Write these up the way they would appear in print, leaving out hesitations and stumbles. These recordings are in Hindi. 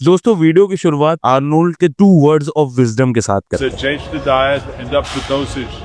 दोस्तों वीडियो की शुरुआत आर्नोल्ड के 2 वर्ड्स ऑफ विजडम के साथ करते हैं। So change the diet and up the dosage.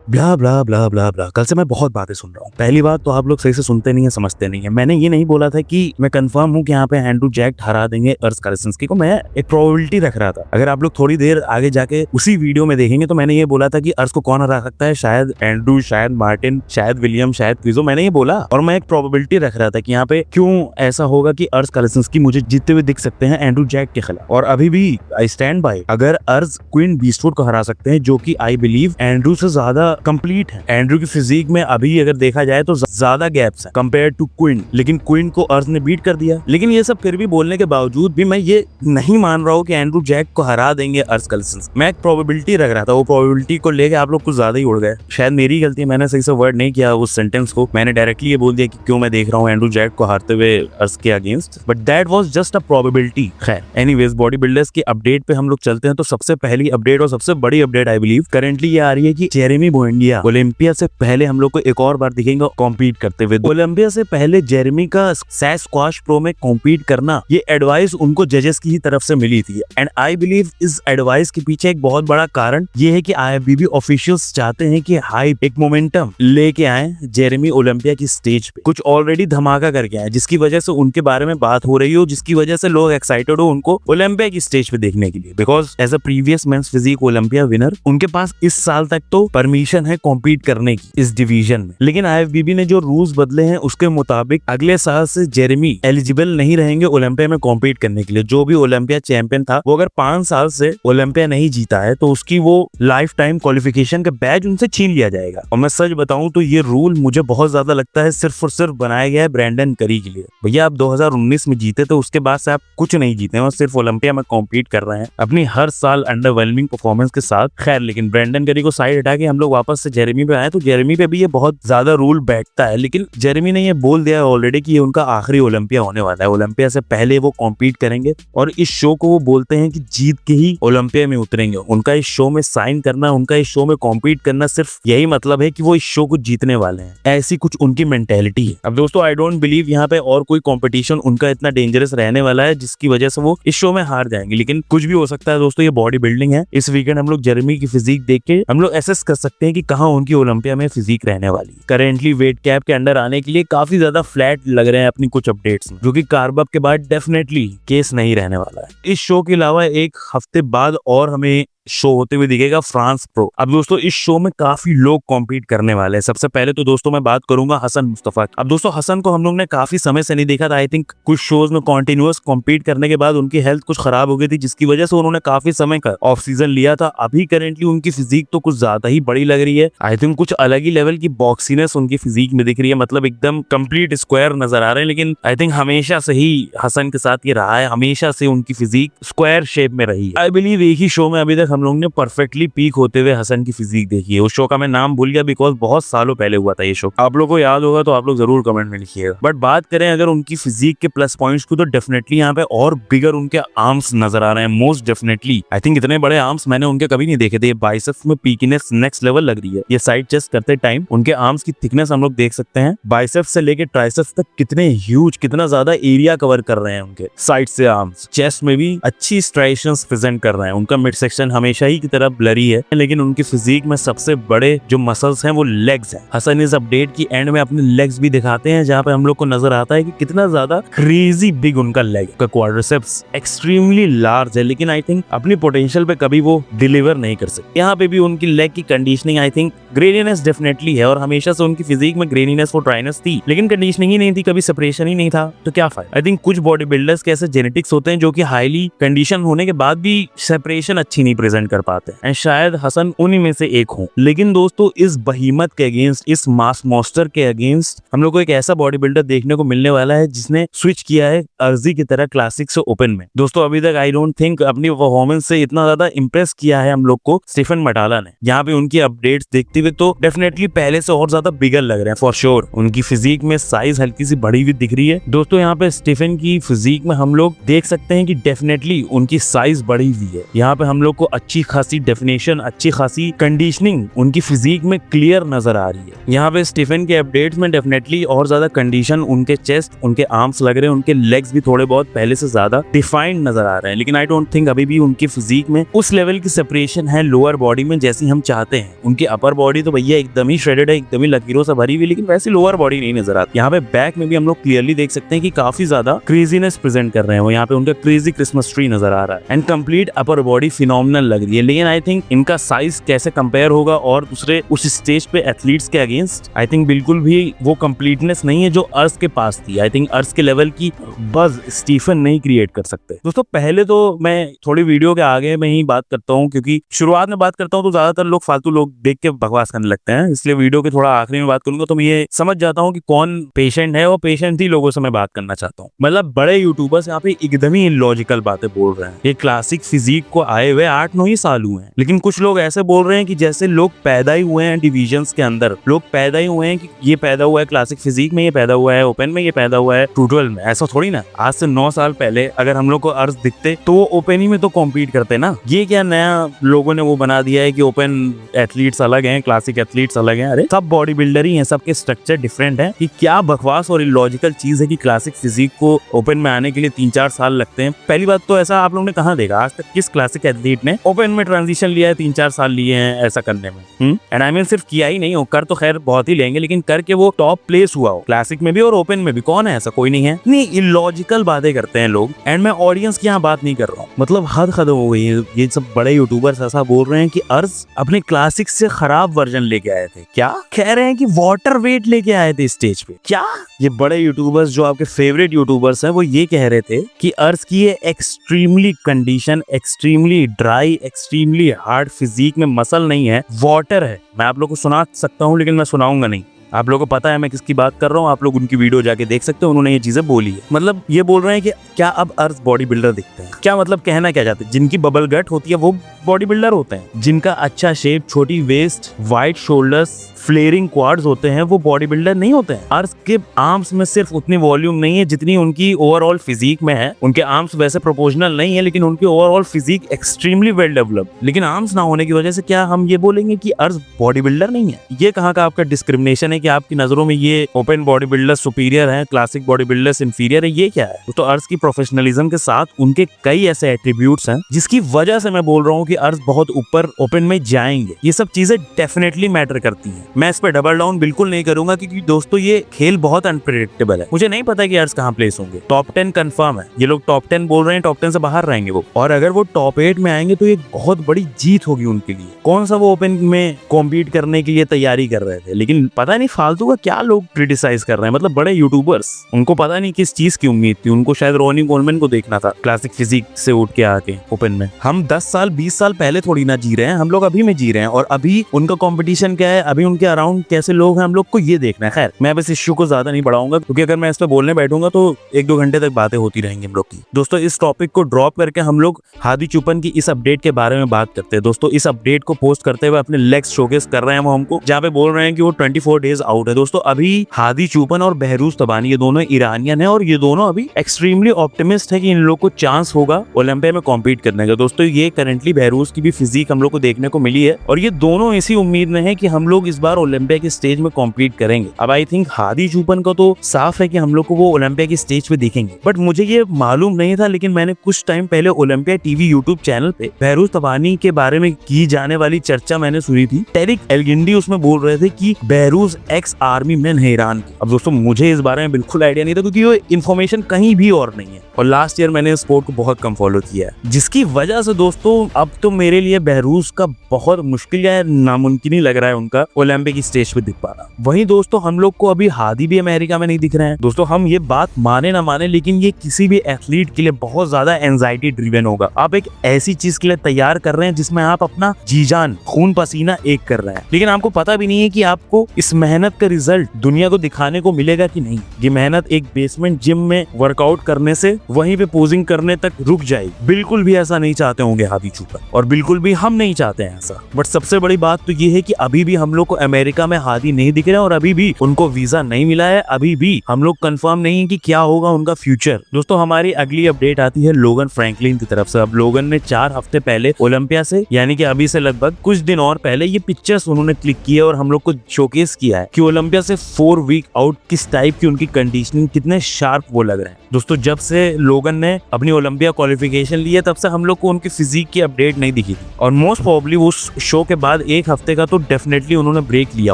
ब्ला ब्ला ब्ला ब्ला ब्ला। कल से मैं बहुत बातें सुन रहा हूँ। पहली बात तो आप लोग सही से सुनते नहीं है, समझते नहीं है। मैंने ये नहीं बोला था कि मैं कंफर्म हूँ कि यहाँ पे एंड्रू जैक हरा देंगे अर्श कालेसिंस्की को। मैं एक प्रोबेबिलिटी रख रहा था। अगर आप लोग थोड़ी देर आगे जाके उसी वीडियो में देखेंगे तो मैंने ये बोला था कि अर्श को कौन हरा सकता है, शायद एंड्रू, शायद मार्टिन, शायद विलियम, शायद क्विजो। मैंने ये बोला और मैं एक प्रोबेबिलिटी रख रहा था कि यहाँ पे क्यों ऐसा होगा कि अर्श कालेसिंस्की मुझे जीतते हुए दिख सकते हैं एंड्रू जैक के खिलाफ। और अभी भी आई स्टैंड बाय, अगर अर्श क्वीन बीस्टवुड को हरा सकते हैं, जो कि आई बिलीव एंड्रू से ज्यादा कंप्लीट है। एंड्रू की फिजिक में अभी अगर देखा जाए तो ज्यादा गैप्स हैं कंपेयर टू क्वीन, लेकिन क्वीन को अर्श ने बीट कर दिया। लेकिन ये सब फिर भी बोलने के बावजूद भी मैं ये नहीं मान रहा हूँ कि एंड्रू जैक को हरा देंगे अर्श कालेसिंस्की। मैं एक प्रोबेबिलिटी रख रहा था, वो प्रोबेबिलिटी को लेके आप लोग कुछ ज्यादा ही उड़ गए। शायद मेरी गलती है, मैंने सही से वर्ड नहीं किया उस सेंटेंस को। मैंने डायरेक्टली ये बोल दिया कि क्यों मैं देख रहा हूँ एंड्रू जैक को हारते हुए अर्श के against, but that was just a probability. खैर एनीवेज, बॉडी बिल्डर्स की अपडेट पे हम लोग चलते हैं। तो सबसे पहली अपडेट और सबसे बड़ी अपडेट आई बिलीव करेंटली ये आ रही है कि जेरेमी बुएंडिया ओलंपिया से पहले हम लोग को एक और बार दिखेंगे कॉम्पीट करते हुए। ओलंपिया से पहले जेरेमी का सैश स्क्वाश प्रो में कॉम्पीट करना, ये एडवाइस उनको जजेस की ही तरफ से मिली थी। एंड आई बिलीव इस एडवाइस के पीछे एक बहुत बड़ा कारण ये है कि IFBB ऑफिशियल्स चाहते हैं कि हाइप, एक मोमेंटम लेके आए जेरेमी ओलंपिया की स्टेज पे, कुछ ऑलरेडी धमाका करके आए, जिसकी वजह से उनके बारे में बात हो रही हो, जिसकी वजह से लोग एक्साइटेड हो उनको ओलंपिया की स्टेज पे देखने के लिए। Because as a previous men's physique Olympia winner, उनके पास इस साल तक तो परमिशन है कॉम्पीट करने की इस डिवीजन में। लेकिन IFBB ने जो रूल्स बदले हैं उसके मुताबिक अगले साल से जेरेमी एलिजिबल नहीं रहेंगे ओलंपिया में कॉम्पीट करने के लिए। जो भी ओलंपिया चैंपियन था, वो अगर 5 साल से ओलंपिया नहीं जीता है तो उसकी वो लाइफ टाइम क्वालिफिकेशन का बैज उनसे छीन लिया जाएगा। और मैं सच बताऊं तो ये रूल मुझे बहुत ज्यादा लगता है सिर्फ और सिर्फ बनाया गया है ब्रैंडन करी के लिए। भैया आप 2019 में जीते तो उसके बाद से आप कुछ नहीं जीते हैं और सिर्फ ओलंपिया में कॉम्पीट कर रहे हैं अपनी हर साल अंडरवेलमिंग परफॉर्मेंस के साथ। खैर लेकिन ब्रैंडन करी को साइड हटा के हम लोग वापस से जेरेमी पे आए तो जेरेमी पे भी ये बहुत ज्यादा रूल बैठता है। लेकिन जेरेमी ने ये बोल दिया है ऑलरेडी कि ये उनका आखिरी ओलंपिया होने वाला है। ओलंपिया से पहले वो कॉम्पीट करेंगे और इस शो को वो बोलते हैं कि जीत के ही ओलंपिया में उतरेंगे। उनका इस शो में साइन करना, उनका इस शो में कॉम्पीट करना, सिर्फ यही मतलब है कि वो इस शो को जीतने वाले हैं। ऐसी कुछ उनकी मेंटेलिटी है। अब दोस्तों आई डोंट बिलीव यहाँ पे और कोई कॉम्पिटिशन उनका इतना डेंजरस रहने वाला है जिसकी वजह से वो इस शो में हार जाएंगे। लेकिन कुछ भी हो सकता है दोस्तों, ये बॉडी बिल्डिंग है। इस वीकेंड हम लोग जेरेमी की फिजिक देख के हम लोग एसेस कर सकते हैं कि कहाँ उनकी ओलंपिया में फिजिक रहने वाली है। करेंटली वेट कैप के अंडर आने के लिए काफी ज्यादा फ्लैट लग रहे हैं अपनी कुछ अपडेट्स में, जो कि कार्बअप के बाद डेफिनेटली केस नहीं रहने वाला है। इस शो के अलावा एक हफ्ते बाद और हमें शो होते हुए दिखेगा फ्रांस प्रो। अब दोस्तों इस शो में काफी लोग कॉम्पीट करने वाले हैं। सबसे पहले तो दोस्तों मैं बात करूंगा हसन मुस्तफा। अब दोस्तों हसन को हम लोग ने काफी समय से नहीं देखा था। आई थिंक कुछ शोज में कॉन्टिन्यूअस कॉम्पीट करने के बाद उनकी हेल्थ कुछ खराब हो गई थी, जिसकी वजह से उन्होंने काफी समय का ऑफ सीजन लिया था। अभी करेंटली उनकी फिजिक तो कुछ ज्यादा ही बड़ी लग रही है। आई थिंक कुछ अलग ही लेवल की बॉक्सीनेस उनकी फिजिक में दिख रही है, मतलब एकदम कंप्लीट स्क्वायर नजर आ रहे हैं। लेकिन आई थिंक हमेशा से ही हसन के साथ ये रहा है, हमेशा से उनकी फिजिक स्क्वायर शेप में रही है। आई बिलीव एक ही शो में अभी तक हम लोग ने परफेक्ट पीक होते हुए हसन की फिजिक देखी है। उस शो का मैं नाम भूल गया बिकॉज बहुत सालों पहले हुआ था ये शो। आप लोगों को याद होगा तो आप लोग जरूर कमेंट में लिखिएगा। बट बात करें अगर उनकी फिजिक के प्लस पॉइंट्स को, तो डेफिनेटली यहाँ पे और बिगर उनके आर्म्स नजर आ रहे हैं। मोस्ट डेफिनेटली आई थिंक इतने बड़े आर्म्स मैंने उनके कभी नहीं देखे थे। ये बाइसेप्स में पीकीनेस नेक्स्ट लेवल लग रही है। ये साइड चेस्ट करते टाइम उनके आर्म्स की थिकनेस हम लोग देख सकते हैं। बाइसेप्स से लेके ट्राइसेप्स तक कितने ह्यूज, कितना ज्यादा एरिया कवर कर रहे हैं उनके साइड से आर्म्स। चेस्ट में भी अच्छी स्ट्राइशंस प्रेजेंट कर रहे हैं। उनका मिड सेक्शन हमेशा ही की तरह ब्लरी है, लेकिन उनकी फिजिक में सबसे बड़े जो मसल्स हैं वो लेग्स हैं। हसन इस अपडेट की एंड में अपने लेग्स भी दिखाते हैं, जहां पे हम लोग को नजर आता है कि कितना ज्यादा क्रेजी बिग उनका लेग का क्वाड्रिसेप्स एक्सट्रीमली लार्ज है। लेकिन आई थिंक अपनी पोटेंशियल पे कभी वो डिलीवर नहीं कर सकते। यहाँ पे भी उनकी लेग की कंडीशनिंग आई थिंक ग्रेनीनेस डेफिनेटली है, और हमेशा से उनकी फिजिक में ग्रेनीनेस और ड्राइनेस थी, लेकिन कंडीशनिंग ही नहीं थी, कभी सेपरेशन ही नहीं था, तो क्या फायदा। आई थिंक कुछ बॉडी बिल्डर्स के ऐसे जेनेटिक्स होते हैं जो कि हाईली कंडीशन होने के बाद भी सेपरेशन अच्छी नहीं प्रेजेंट कर पाते, एंड शायद हसन उन्हीं में से एक हूँ। लेकिन दोस्तों इस बहीमत के अगेंस्ट, इस मास मॉन्स्टर के अगेंस्ट हम लोग को एक ऐसा बॉडी बिल्डर देखने को मिलने वाला है जिसने स्विच किया है अर्जी की तरह क्लासिक से ओपन में। दोस्तों अभी तक आई डोंट थिंक अपनी परफॉर्मेंस से इतना ज्यादा इंप्रेस किया है हम लोग को स्टीफन मटाला ने। यहाँ पे उनकी अपडेट्स देखते हुए तो डेफिनेटली पहले से और ज्यादा बिगर लग रहे हैं फॉर श्योर। उनकी फिजिक में साइज हल्की सी बढ़ी हुई दिख रही है। दोस्तों यहाँ पे स्टीफन की फिजिक में हम लोग देख सकते हैं कि डेफिनेटली उनकी साइज बढ़ी हुई है। यहाँ पे हम लोग को अच्छी खासी डेफिनेशन, अच्छी खासी कंडीशनिंग उनकी फिजिक में क्लियर नजर आ रही है। यहाँ पे स्टीफन के अपडेट्स में डेफिनेटली और ज्यादा कंडीशन, उनके चेस्ट, उनके आर्म्स लग रहे हैं, उनके लेग्स भी थोड़े बहुत पहले से ज्यादा डिफाइंड नजर आ रहे हैं। लेकिन आई डोंट थिंक अभी भी उनकी फिजिक में उस लेवल की सेपरेशन है लोअर बॉडी में जैसी हम चाहते हैं। उनकी अपर बॉडी तो भैया एकदम ही श्रेडेड है, एकदम ही लकीरों से भरी हुई, लेकिन वैसी लोअर बॉडी नहीं नजर आती। यहाँ पे बैक में भी हम लोग क्लियरली देख सकते हैं कि काफी ज्यादा क्रेजीनेस प्रेजेंट कर रहे हैं वो। यहाँ पे उनका क्रेजी क्रिसमस ट्री नजर आ रहा है and complete upper body phenomenal लग रही है। लेकिन आई थिंक इनका साइज कैसे कंपेयर होगा और दूसरे उस स्टेज पे एथलीट्स के अगेंस्ट, आई थिंक बिल्कुल भी वो कंप्लीटनेस नहीं है जो अर्श के पास थी। आई थिंक अर्श के लेवल की बज स्टीफन नहीं क्रिएट कर सकते। दोस्तों पहले तो मैं थोड़ी वीडियो के आगे में ही बात करता हूँ, क्योंकि शुरुआत में बात करता हूँ तो ज्यादातर लोग फालतू लोग देख के बकवास करने लगते हैं, इसलिए वीडियो के थोड़ा आखिरी में बात करूंगा तो मैं ये समझ जाता हूँ कि कौन पेशेंट है और पेशेंट ही लोगों से मैं बात करना चाहता हूँ। मतलब बड़े यूट्यूबर्स यहाँ पे एकदम ही इलॉजिकल बातें बोल रहे हैं। ये क्लासिक फिजिक को आए हुए 8-9 ही साल हुए हैं, लेकिन कुछ लोग ऐसे बोल रहे हैं कि जैसे लोग पैदा ही हुए हैं डिविजन्स के अंदर, लोग पैदा ही हुए हैं कि ये पैदा हुआ है क्लासिक फिजिक में, ये पैदा हुआ है ओपन में, ये पैदा हुआ है 212 में। ऐसा थोड़ी ना। आज से 9 साल पहले अगर हम लोग को अर्श दिखते तो वो ओपन ही में तो कॉम्पीट करते ना। ये क्या नया लोगों ने वो बना दिया है कि ओपन एथलीट्स अलग हैं, क्लासिक एथलीट्स अलग हैं? अरे सब बॉडी बिल्डर ही हैं, सबके स्ट्रक्चर डिफरेंट है। कि क्या बकवास और इलॉजिकल चीज है कि क्लासिक फिजिक को ओपन में आने के लिए 3-4 साल लगते हैं। पहली बात तो ऐसा आप लोगों ने कहाँ देखा आज तक? किस क्लासिक एथलीट ने ओपन में ट्रांजिशन लिया है, 3-4 साल लिए हैं ऐसा करने में? एंड आई मीन सिर्फ किया ही नहीं हो, कर तो खैर बहुत ही लेंगे, लेकिन करके वो टॉप प्लेस हुआ हो क्लासिक में भी और ओपन में भी। कौन है ऐसा? कोई नहीं है। नहीं, इलॉजिकल बातें करते हैं लोग। एंड मैं ऑडियंस की यहाँ बात नहीं कर रहा हूँ, मतलब हद खत्म हो गई है। ये सब बड़े यूट्यूबर्स ऐसा बोल रहे हैं कि अर्श अपने क्लासिक से खराब वर्जन लेके आए थे। क्या कह रहे हैं कि वाटर वेट लेके आए थे स्टेज पे? क्या ये बड़े यूट्यूबर्स जो आपके फेवरेट यूट्यूबर्स हैं वो ये कह रहे थे कि अर्श की ये extremely condition, extremely dry, extremely hard physique में मसल नहीं है, वाटर है। मैं आप लोग को सुना सकता हूँ लेकिन मैं सुनाऊंगा नहीं। आप लोगों को पता है मैं किसकी बात कर रहा हूँ, आप लोग उनकी वीडियो जाके देख सकते हो, उन्होंने ये चीजें बोली है। मतलब ये बोल रहे हैं कि क्या अब अर्श बॉडी बिल्डर दिखते हैं? क्या मतलब कहना क्या चाहते हैं? जिनकी बबल गट होती है वो बॉडी बिल्डर होते हैं, जिनका अच्छा शेप, छोटी waist, wide shoulders, flaring quads होते हैं वो बॉडी बिल्डर नहीं होते हैं। अर्श के आर्म्स में सिर्फ उतनी वॉल्यूम नहीं है जितनी उनकी ओवरऑल फिजिक में है। उनके आर्म्स वैसे प्रोपोर्शनल नहीं है लेकिन उनकी overall physique extremely well developed. लेकिन आर्म्स ना होने की वजह से क्या हम ये बोलेंगे कि अर्श बॉडी बिल्डर नहीं है? ये कहाँ का आपका डिस्क्रिमिनेशन है कि आपकी नजरों में ये ओपन बॉडी बिल्डर सुपीरियर है, क्लासिक बॉडी बिल्डर्स इंफीरियर है? ये क्या है? तो अर्श की प्रोफेशनलिज्म के साथ उनके कई ऐसे एट्रीब्यूट्स हैं जिसकी वजह से मैं बोल रहा हूँ कि अर्श बहुत ऊपर ओपन में जाएंगे। ये सब चीजें डेफिनेटली मैटर करती हैं। मैं इस पे डबल डाउन बिल्कुल नहीं करूंगा क्योंकि दोस्तों ये खेल बहुत अनप्रेडिक्टेबल है। मुझे नहीं पता कि अर्श कहाँ प्लेस होंगे। टॉप 10 कंफर्म है, ये लोग टॉप 10 बोल रहे हैं, टॉप 10 से बाहर रहेंगे वो। और अगर वो टॉप 8 में आएंगे तो ये बहुत बड़ी जीत होगी उनके लिए। कौन सा वो ओपन में कॉम्पीट करने के लिए तैयारी कर रहे थे, लेकिन पता नहीं फालतू का क्या लोग क्रिटिसाइज कर रहे हैं। मतलब बड़े यूट्यूबर्स, उनको पता नहीं किस चीज की उम्मीद थी। उनको शायद रोनी कोलमैन को देखना था क्लासिक फिजिक से उठ के आके ओपन में। हम 10 साल 20 साल पहले थोड़ी ना जी रहे हैं, हम लोग अभी में जी रहे हैं। और अभी उनका कंपटीशन क्या है, अभी उनके अराउंड कैसे लोग हैं, हम लोग को ये देखना है। खैर मैं बस इश्यू को ज्यादा नहीं बढ़ाऊंगा क्योंकि अगर मैं इस पे बोलने बैठूंगा तो 1-2 घंटे तक बातें होती रहेंगी हम लोग की। दोस्तों इस टॉपिक को ड्रॉप करके हम लोग हादी चुपन की इस अपडेट के बारे में बात करते हैं। दोस्तों इस अपडेट को पोस्ट करते हुए अपने लेग्स शोकेस कर रहे हैं वो हमको, जहाँ पे बोल रहे हैं कि वो 24 डेज आउट है। दोस्तों अभी हादी चुपन और बहरूज तबानी ये दोनों ईरानियन है और ये दोनों अभी एक्सट्रीमली ऑप्टिमिस्ट है कि इन लोग को चांस होगा ओलंपिया में कॉम्पीट करने का। दोस्तों ये करंटली बहरूज की भी फिजिक हम लोग को देखने को मिली है और ये दोनों इसी उम्मीद में है कि हम लोग इस बार ओलंपिया के स्टेज में कॉम्पीट करेंगे। अब आई थिंक हादी चुपन का तो साफ है कि हम लोग को वो ओलंपिया की स्टेज पे देखेंगे, बट मुझे ये मालूम नहीं था। लेकिन मैंने कुछ टाइम पहले ओलंपिया टीवी यूट्यूब चैनल पे बहरूज तबानी के बारे में की जाने वाली चर्चा मैंने सुनी थी। टेरिक एलगिंडी उसमें बोल रहे थे कि बहरूज एक्स आर्मी मैन है ईरान के। अब दोस्तों मुझे इस बारे में बिल्कुल आइडिया नहीं था क्योंकि वो इन्फॉर्मेशन कहीं भी और नहीं है और लास्ट ईयर मैंने स्पोर्ट को बहुत कम फॉलो किया है, जिसकी वजह से दोस्तों अब तो मेरे लिए बहरूज का बहुत मुश्किल या नामुमकिन ही लग रहा है उनका ओलंपिक की स्टेज पे दिख पाना। वहीं दोस्तों हम लोग को अभी हादी भी अमेरिका में नहीं दिख रहे हैं। दोस्तों हम ये बात माने ना माने लेकिन ये किसी भी एथलीट के लिए बहुत ज्यादा एंजाइटी ड्रिवन होगा। आप एक ऐसी चीज के लिए तैयार कर रहे हैं जिसमें आप अपना जी जान खून पसीना एक कर रहे हैं, लेकिन आपको पता भी नहीं है कि आपको इस मेहनत का रिजल्ट दुनिया को दिखाने को मिलेगा कि नहीं। ये मेहनत एक बेसमेंट जिम में वर्कआउट करने से वहीं पे पोजिंग करने तक रुक जाएगी। बिल्कुल भी ऐसा नहीं चाहते होंगे हादी चुपन। और बिल्कुल भी हम नहीं चाहते हैं ऐसा। बट सबसे बड़ी बात तो ये है कि अभी भी हम लोग को अमेरिका में हादी नहीं दिख रहे हैं और अभी भी उनको वीजा नहीं मिला है। अभी भी हम लोग कंफर्म नहीं है कि क्या होगा उनका फ्यूचर। दोस्तों हमारी अगली अपडेट आती है लोगन फ्रैंकलिन की तरफ से। अब लोगन ने 4 हफ्ते पहले ओलंपिया से, यानी कि अभी से लगभग कुछ दिन और पहले, ये पिक्चर्स उन्होंने क्लिक की है और हम लोग को शोकेस किया है कि ओलंपिया से 4 वीक आउट किस टाइप की उनकी कंडीशनिंग, कितने शार्प वो लग रहे हैं। दोस्तों जब से लोगन ने अपनी ओलंपिया क्वालिफिकेशन ली है तब से हम लोग को उनकी फिजिक की अपडेट नहीं दिखी थी और मोस्ट प्रोबेबली उस शो के बाद 1 हफ्ते का तो डेफिनेटली उन्होंने ब्रेक लिया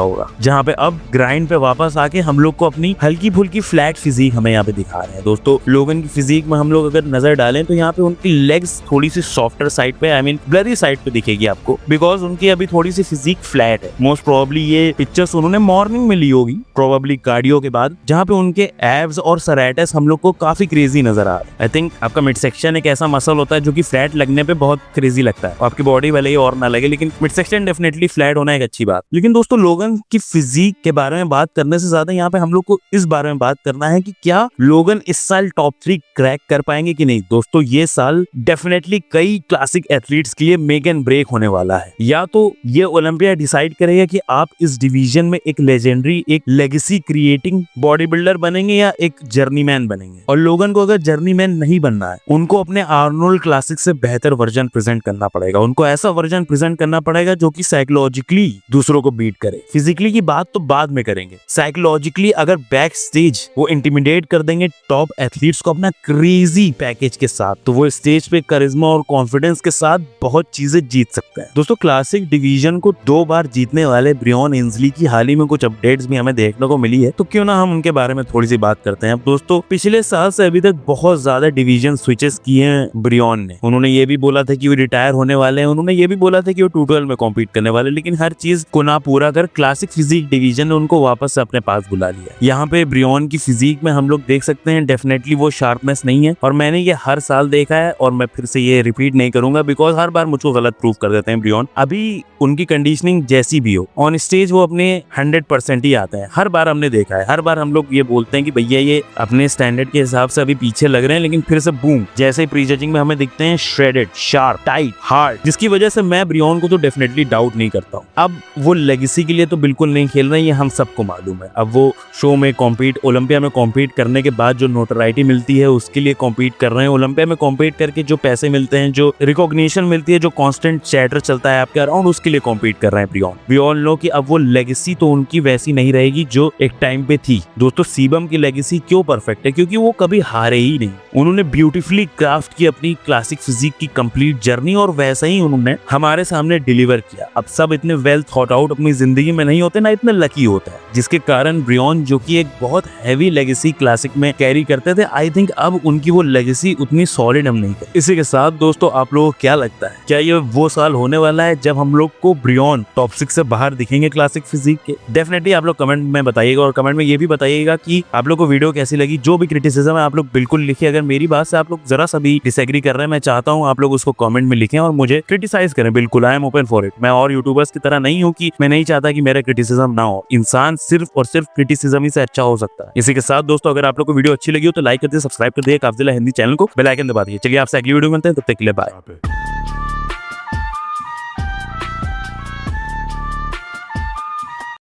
होगा, जहां पे अब ग्राइंड पे वापस आके हम लोग को अपनी हल्की फुल्की फ्लैट फिजिक हमें यहाँ पे दिखा रहे हैं। दोस्तों लोगन की फिजिक में हम लोग अगर नजर डालें तो यहाँ पे उनकी लेग्स थोड़ी सी सॉफ्टर साइड पे, आई मीन ब्लरी साइड पे दिखेगी आपको, बिकॉज उनकी अभी थोड़ी सी फिजिक फ्लैट है। मोस्ट प्रोबेबली ये पिक्चर्स उन्होंने मॉर्निंग में ली होगी, प्रोबेबली कार्डियो के बाद, जहाँ पे उनके एब्स और सराइटस हम लोग को काफी क्रेजी नजर आ रहा है। आई थिंक आपका मिड सेक्शन एक ऐसा मसल होता है जो कि फ्लैट लगने पे बहुत क्रेजी लगता है, आपकी बॉडी वाले ही और ना लगे, लेकिन मिड सेक्शन डेफिनेटली फ्लैट होना एक अच्छी बात। लेकिन दोस्तों लोगन की फिजिक के बारे में बात करने से ज्यादा यहाँ पे हम लोग को इस बारे में बात करना है कि क्या लोगन इस साल टॉप 3 क्रैक कर पाएंगे कि नहीं। दोस्तों ये साल डेफिनेटली कई क्लासिक एथलीट्स के लिए मेक एंड ब्रेक होने वाला है। या तो ये ओलंपिया डिसाइड करेगा कि आप इस डिवीजन में एक लेजेंडरी, एक लेगेसी क्रिएटिंग बॉडी बिल्डर बनेंगे या एक जर्नीमैन बनेंगे। और लोगन को अगर जर्नीमैन नहीं बनना है, उनको अपने आर्नोल्ड क्लासिक से बेहतर वर्जन प्रेजेंट करना पड़ेगा। उनको ऐसा वर्जन प्रेजेंट करना पड़ेगा जो कि साइकोलॉजिकली दूसरों को बीट करे। फिजिकली की बात तो बाद में करेंगे, साइकोलॉजिकली अगर बैक स्टेज वो इंटिमिडेट कर देंगे टॉप एथलीट्स को अपना क्रेजी पैकेज के साथ, तो वो स्टेज पे करिश्मा और कॉन्फिडेंस के साथ बहुत चीजें जीत सकते हैं। दोस्तों क्लासिक डिवीजन को 2 बार जीतने वाले ब्रियॉन इंजली की हाल ही में कुछ अपडेट्स भी हमें देखने को मिली है, तो क्यों ना हम उनके बारे में थोड़ी सी बात करते हैं। अब दोस्तों पिछले साल से अभी तक बहुत ज्यादा डिवीजन स्विचेस किए हैं ब्रियॉन ने। उन्होंने ये भी बोला था कि वो रिटायर होने वाले हैं, उन्होंने ये भी बोला था कि वो 212 में कॉम्पीट करने वाले, लेकिन हर चीज को ना पूरा कर क्लासिक फिजिक डिवीजन ने उनको वापस से अपने पास बुला लिया। यहाँ पे ब्रियॉन की फिजिक में हम लोग देख सकते हैं डेफिनेटली वो शार्पनेस नहीं है, और मैंने ये हर साल देखा है और मैं फिर से ये रिपीट नहीं करूंगा बिकॉज हर बार मुझको गलत प्रूव कर देते हैं ब्रियॉन। अभी उनकी कंडीशनिंग जैसी भी हो, ऑन स्टेज वो अपने 100% ही आते हैं। हर बार हमने देखा है, हर बार हम लोग ये बोलते हैं कि भैया ये अपने स्टैंडर्ड के हिसाब से अभी पीछे लग रहे हैं, लेकिन फिर से बूम, जैसे ही प्री जजिंग में हमें दिखते हैं श्रेडेड, शार्प, टाइट, हार्ड, जिसकी वजह से मैं ब्रियॉन को तो डेफिनेटली डाउट नहीं करता हूँ। अब वो लेगेसी के लिए तो बिल्कुल नहीं खेल रहे हैं, ये हम सबको मालूम है। अब वो शो में कॉम्पीट, ओलंपिया में कॉम्पीट करने के बाद जो नोटोराइटी मिलती है उसके लिए कॉम्पीट कर रहे हैं। ओलंपिया में कॉम्पीट करके जो पैसे मिलते हैं, जो रिकॉग्निशन मिलती है, जो कॉन्स्टेंट चैटर चलता है आपके अराउंड, उसके लिए कॉम्पीट कर रहे हैं ब्रियॉन। वी ऑल नो कि अब वो लेगेसी तो उनकी वैसी नहीं रहेगी जो एक टाइम पे थी। दोस्तों सीबम की लेगेसी क्यों परफेक्ट है? क्योंकि वो कभी हारे ही नहीं। उन्होंने ब्यूटीफुली क्राफ्ट की अपनी क्लासिक फिजिक की कंप्लीट जर्नी और वैसा ही उन्होंने हमारे सामने डिलीवर किया। अब सब इतने वेल थॉट आउट अपनी जिंदगी में नहीं होते, ना इतने लकी होते हैं, जिसके कारण ब्रियॉन जो कि एक बहुत हैवी लेगेसी क्लासिक में कैरी करते थे, आई थिंक अब उनकी वो लेगेसी उतनी सॉलिड हम नहीं करते। इसी के साथ दोस्तों आप लोगों को क्या लगता है, क्या ये वो साल होने वाला है जब हम लोग को ब्रियॉन टॉप 6 से बाहर दिखेंगे क्लासिक फिजिक के? डेफिनेटली आप लोग कमेंट में बताइएगा, और कमेंट में ये भी बताइएगा कि आप लोग को वीडियो कैसी लगी। जो भी क्रिटिसिज्म है आप लोग बिल्कुल लिखिए। अगर मेरी बात से आप लोग जरा सा भी डिसएग्री कर रहे हैं, मैं चाहता हूँ आप लोग उसको कमेंट में लिखें और मुझे क्रिटिसाइज करें। बिल्कुल I am open for it. मैं और यूट्यूबर्स की तरह नहीं हूँ कि मैं नहीं चाहता कि मेरा क्रिटिसिज्म ना हो। इंसान सिर्फ और सिर्फ क्रिटिसिज्म ही से अच्छा हो सकता है। इसी के साथ दोस्तों अगर आप लोग को वीडियो अच्छी लगी हो तो लाइक कर दिए, सब्सक्राइब कर दिए काफिला हिंदी चैनल को, बेल आइकन दबा दिए। चलिए आपसे अगली वीडियो में मिलते हैं, तब तक के लिए बाय।